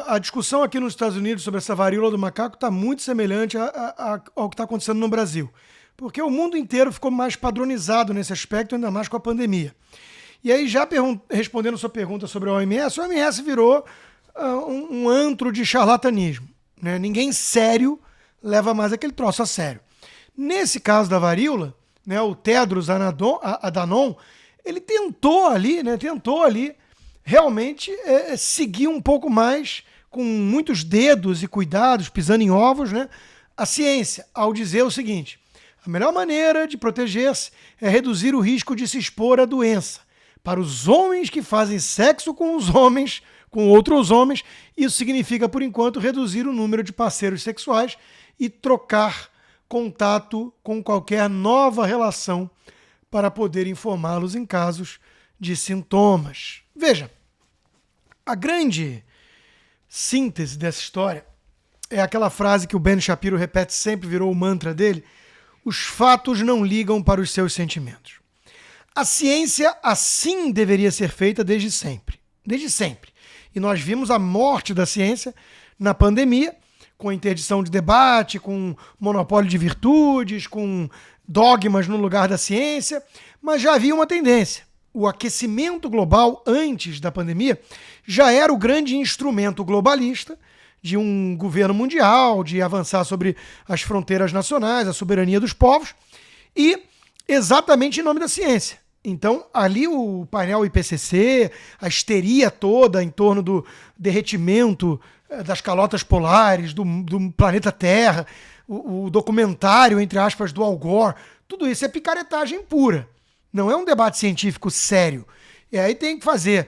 A discussão aqui nos Estados Unidos sobre essa varíola do macaco está muito semelhante ao que está acontecendo no Brasil. Porque o mundo inteiro ficou mais padronizado nesse aspecto, ainda mais com a pandemia. E aí, já respondendo a sua pergunta sobre a OMS virou um antro de charlatanismo. Né? Ninguém sério leva mais aquele troço a sério. Nesse caso da varíola, né, o Tedros Adhanom, ele tentou ali realmente seguir um pouco mais, com muitos dedos e cuidados, pisando em ovos, né, a ciência, ao dizer o seguinte: a melhor maneira de proteger-se é reduzir o risco de se expor à doença. Para os homens que fazem sexo com os homens, com outros homens, isso significa, por enquanto, reduzir o número de parceiros sexuais e trocar contato com qualquer nova relação para poder informá-los em casos de sintomas. Veja, a grande síntese dessa história é aquela frase que o Ben Shapiro repete sempre, virou o mantra dele: os fatos não ligam para os seus sentimentos. A ciência assim deveria ser feita desde sempre. Desde sempre. E nós vimos a morte da ciência na pandemia, com a interdição de debate, com monopólio de virtudes, com dogmas no lugar da ciência, mas já havia uma tendência. O aquecimento global antes da pandemia já era o grande instrumento globalista de um governo mundial, de avançar sobre as fronteiras nacionais, a soberania dos povos, e exatamente em nome da ciência. Então, ali o painel IPCC, a histeria toda em torno do derretimento das calotas polares, do planeta Terra, o documentário, entre aspas, do Al Gore, tudo isso é picaretagem pura. Não é um debate científico sério. E aí tem que fazer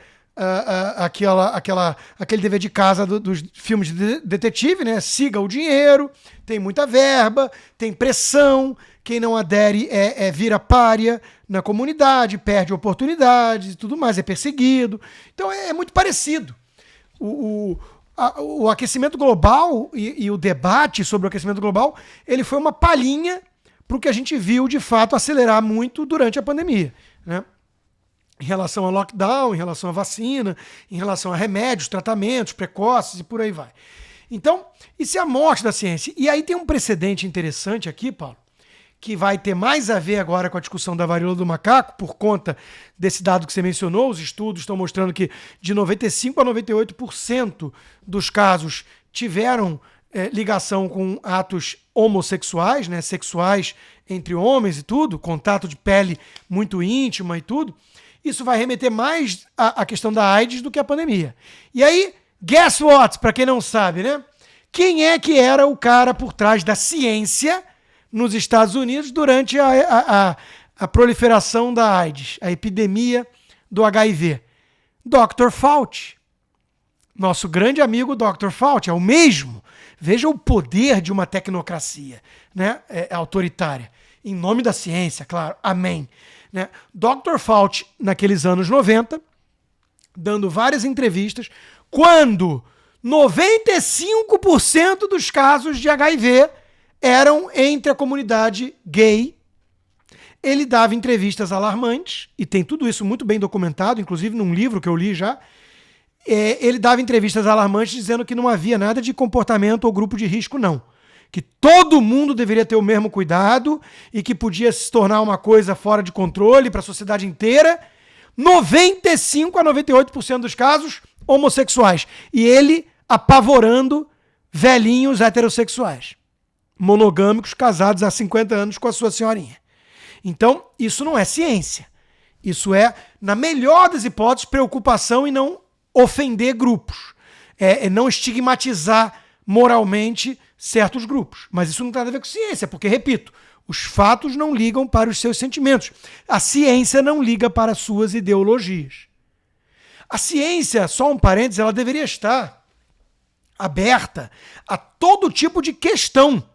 aquele dever de casa dos filmes de detetive, né? Siga o dinheiro, tem muita verba, tem pressão, quem não adere vira pária na comunidade, perde oportunidades e tudo mais, é perseguido. Então é muito parecido. O aquecimento global e o debate sobre o aquecimento global, ele foi uma palhinha para o que a gente viu, de fato, acelerar muito durante a pandemia, né? Em relação ao lockdown, em relação à vacina, em relação a remédios, tratamentos precoces e por aí vai. Então, isso é a morte da ciência. E aí tem um precedente interessante aqui, Paulo, que vai ter mais a ver agora com a discussão da varíola do macaco, por conta desse dado que você mencionou. Os estudos estão mostrando que de 95% a 98% dos casos tiveram ligação com atos homossexuais, né, sexuais entre homens e tudo, contato de pele muito íntima e tudo. Isso vai remeter mais à questão da AIDS do que a pandemia. E aí, guess what? Para quem não sabe, né? Quem é que era o cara por trás da ciência nos Estados Unidos durante a proliferação da AIDS, a epidemia do HIV? Dr. Fauci. Nosso grande amigo Dr. Fauci é o mesmo. Veja o poder de uma tecnocracia, né? Autoritária. Em nome da ciência, claro. Amém. Né? Dr. Fauci, naqueles anos 90, dando várias entrevistas, quando 95% dos casos de HIV eram entre a comunidade gay, ele dava entrevistas alarmantes, e tem tudo isso muito bem documentado, inclusive num livro que eu li já. Ele dava entrevistas alarmantes dizendo que não havia nada de comportamento ou grupo de risco, não. Que todo mundo deveria ter o mesmo cuidado e que podia se tornar uma coisa fora de controle para a sociedade inteira. 95% a 98% dos casos homossexuais. E ele apavorando velhinhos heterossexuais, monogâmicos, casados há 50 anos com a sua senhorinha. Então, isso não é ciência. Isso é, na melhor das hipóteses, preocupação e não ofender grupos. É não estigmatizar moralmente certos grupos. Mas isso não tem nada a ver com ciência, porque, repito, os fatos não ligam para os seus sentimentos. A ciência não liga para as suas ideologias. A ciência, só um parênteses, ela deveria estar aberta a todo tipo de questão.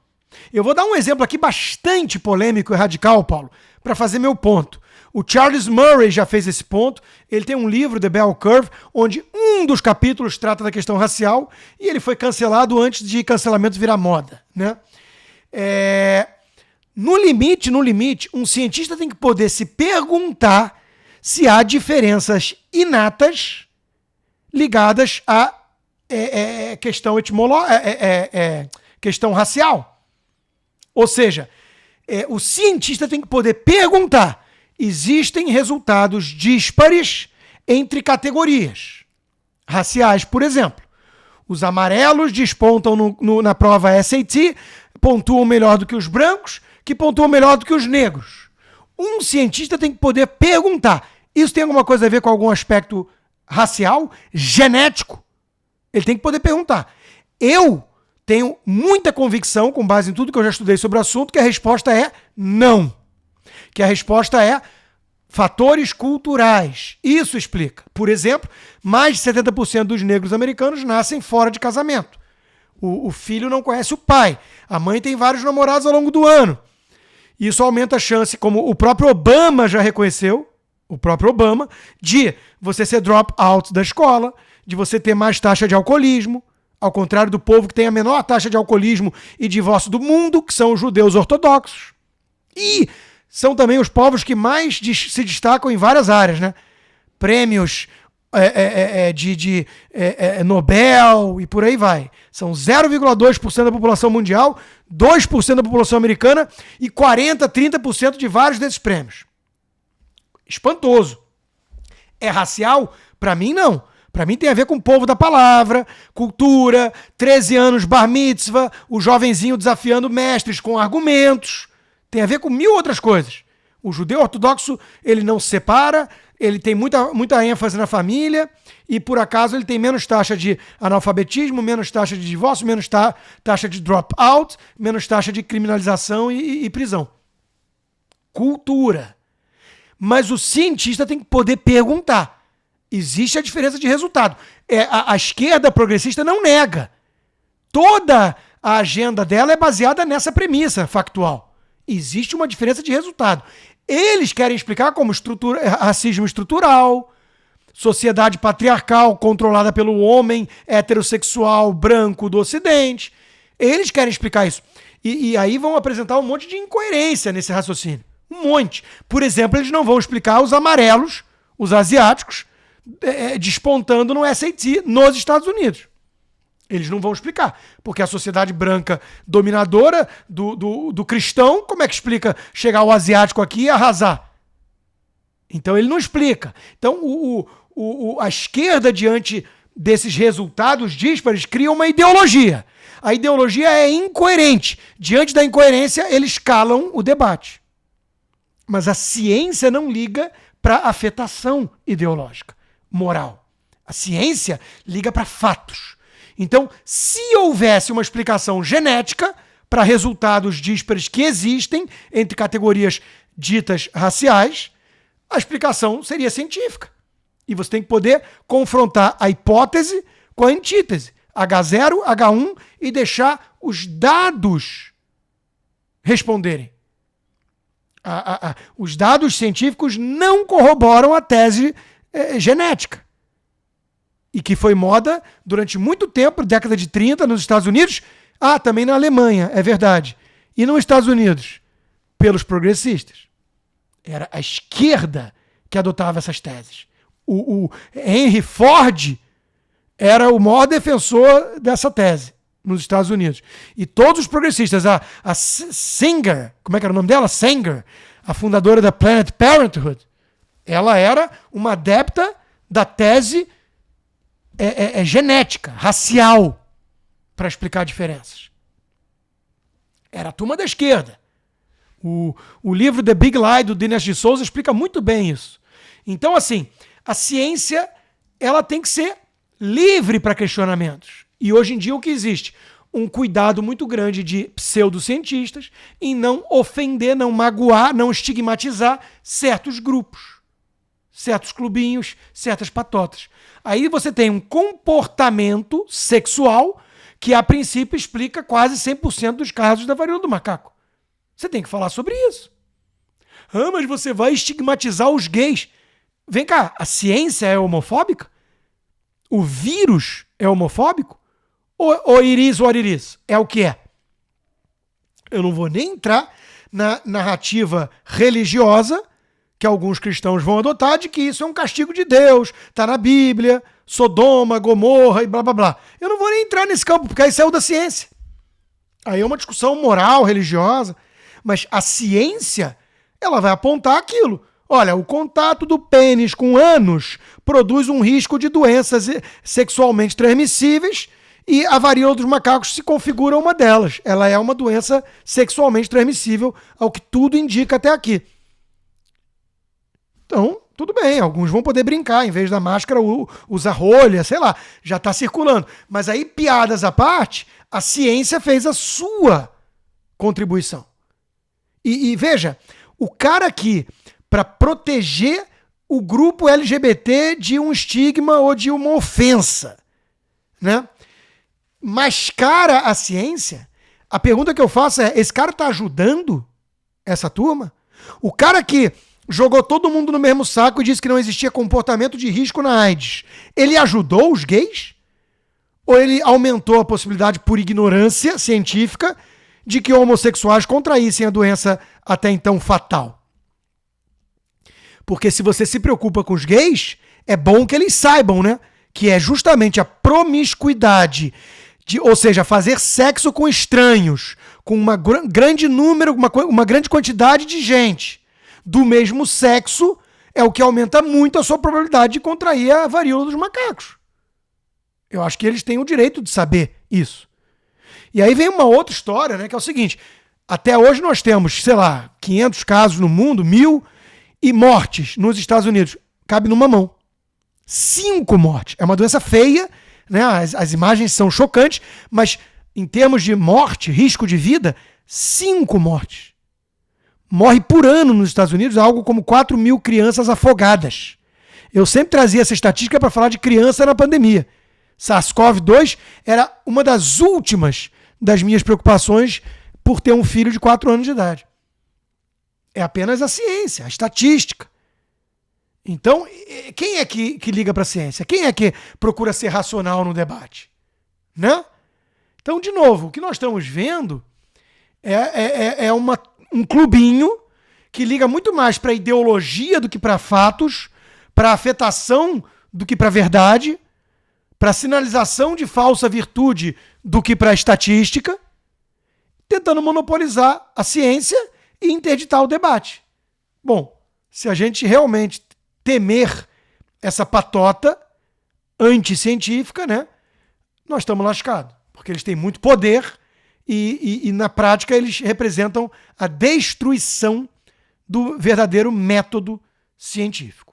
Eu vou dar um exemplo aqui bastante polêmico e radical, Paulo, para fazer meu ponto. O Charles Murray já fez esse ponto. Ele tem um livro, The Bell Curve, onde um dos capítulos trata da questão racial e ele foi cancelado antes de cancelamento virar moda, né? No limite, um cientista tem que poder se perguntar se há diferenças inatas ligadas a questão questão racial. Ou seja, o cientista tem que poder perguntar: existem resultados díspares entre categorias raciais, por exemplo. Os amarelos despontam na prova SAT, pontuam melhor do que os brancos, que pontuam melhor do que os negros. Um cientista tem que poder perguntar: isso tem alguma coisa a ver com algum aspecto racial, genético? Ele tem que poder perguntar. Eu tenho muita convicção, com base em tudo que eu já estudei sobre o assunto, que a resposta é não. Que a resposta é fatores culturais. Isso explica. Por exemplo, mais de 70% dos negros americanos nascem fora de casamento. O filho não conhece o pai. A mãe tem vários namorados ao longo do ano. Isso aumenta a chance, como o próprio Obama já reconheceu, de você ser drop out da escola, de você ter mais taxa de alcoolismo, ao contrário do povo que tem a menor taxa de alcoolismo e divórcio do mundo, que são os judeus ortodoxos. E são também os povos que mais se destacam em várias áreas, né? Prêmios de Nobel e por aí vai. São 0,2% da população mundial, 2% da população americana e 40%, 30% de vários desses prêmios. Espantoso. É racial? Para mim, não. Para mim tem a ver com o povo da palavra, cultura, 13 anos bar mitzvah, o jovenzinho desafiando mestres com argumentos. Tem a ver com mil outras coisas. O judeu ortodoxo, ele não se separa, ele tem muita ênfase na família e, por acaso, ele tem menos taxa de analfabetismo, menos taxa de divórcio, menos taxa de dropout, menos taxa de criminalização e prisão. Cultura. Mas o cientista tem que poder perguntar. Existe a diferença de resultado. A esquerda progressista não nega. Toda a agenda dela é baseada nessa premissa factual. Existe uma diferença de resultado. Eles querem explicar como racismo estrutural, sociedade patriarcal controlada pelo homem heterossexual branco do Ocidente. Eles querem explicar isso. E aí vão apresentar um monte de incoerência nesse raciocínio. Um monte. Por exemplo, eles não vão explicar os amarelos, os asiáticos, despontando no SAT nos Estados Unidos. Eles não vão explicar, porque a sociedade branca dominadora do cristão, como é que explica chegar o asiático aqui e arrasar? Então ele não explica. Então a esquerda, diante desses resultados díspares, cria uma ideologia. A ideologia é incoerente. Diante da incoerência, eles calam o debate. Mas a ciência não liga para afetação ideológica, moral. A ciência liga para fatos. Então, se houvesse uma explicação genética para resultados díspares que existem entre categorias ditas raciais, a explicação seria científica. E você tem que poder confrontar a hipótese com a antítese, H0, H1, e deixar os dados responderem. Os dados científicos não corroboram a tese genética. E que foi moda durante muito tempo, década de 30, nos Estados Unidos. Também na Alemanha, é verdade. E nos Estados Unidos, pelos progressistas. Era a esquerda que adotava essas teses. O Henry Ford era o maior defensor dessa tese nos Estados Unidos. E todos os progressistas, a Singer, como é que era o nome dela? Sanger, a fundadora da Planned Parenthood, ela era uma adepta da tese genética, racial, para explicar diferenças. Era a turma da esquerda. O livro The Big Lie, do Dinesh de Souza, explica muito bem isso. Então, assim, a ciência ela tem que ser livre para questionamentos. E hoje em dia o que existe? Um cuidado muito grande de pseudocientistas em não ofender, não magoar, não estigmatizar certos grupos, certos clubinhos, certas patotas. Aí você tem um comportamento sexual que, a princípio, explica quase 100% dos casos da varíola do macaco. Você tem que falar sobre isso. Mas você vai estigmatizar os gays. Vem cá, a ciência é homofóbica? O vírus é homofóbico? Ou iris ou ariris? É o que é? Eu não vou nem entrar na narrativa religiosa que alguns cristãos vão adotar de que isso é um castigo de Deus, está na Bíblia, Sodoma, Gomorra e blá blá blá. Eu não vou nem entrar nesse campo, porque aí saiu da ciência. Aí é uma discussão moral, religiosa, mas a ciência, ela vai apontar aquilo. Olha, o contato do pênis com ânus produz um risco de doenças sexualmente transmissíveis e a varíola dos macacos se configura uma delas. Ela é uma doença sexualmente transmissível, ao que tudo indica até aqui. Então, tudo bem, alguns vão poder brincar, em vez da máscara, usar rolha, sei lá, já está circulando. Mas aí, piadas à parte, a ciência fez a sua contribuição. E veja, o cara aqui, para proteger o grupo LGBT de um estigma ou de uma ofensa, né? Mascara a ciência. A pergunta que eu faço é, esse cara está ajudando essa turma? O cara que jogou todo mundo no mesmo saco e disse que não existia comportamento de risco na AIDS, ele ajudou os gays? Ou ele aumentou a possibilidade, por ignorância científica, de que homossexuais contraíssem a doença até então fatal? Porque se você se preocupa com os gays, é bom que eles saibam, né? Que é justamente a promiscuidade, ou seja, fazer sexo com estranhos, com grande número, uma grande quantidade de gente do mesmo sexo, é o que aumenta muito a sua probabilidade de contrair a varíola dos macacos. Eu acho que eles têm o direito de saber isso. E aí vem uma outra história, né, que é o seguinte, até hoje nós temos, sei lá, 500 casos no mundo, 1.000, e mortes nos Estados Unidos. Cabe numa mão. 5 mortes. É uma doença feia, né? As imagens são chocantes, mas em termos de morte, risco de vida, 5 mortes. Morre por ano nos Estados Unidos algo como 4.000 crianças afogadas. Eu sempre trazia essa estatística para falar de criança na pandemia. SARS-CoV-2 era uma das últimas das minhas preocupações por ter um filho de 4 anos de idade. É apenas a ciência, a estatística. Então, quem é que liga para a ciência? Quem é que procura ser racional no debate? Né? Então, de novo, o que nós estamos vendo é um clubinho que liga muito mais para ideologia do que para fatos, para afetação do que para verdade, para sinalização de falsa virtude do que para estatística, tentando monopolizar a ciência e interditar o debate. Bom, se a gente realmente temer essa patota anticientífica, né, nós estamos lascados, porque eles têm muito poder e na prática eles representam a destruição do verdadeiro método científico.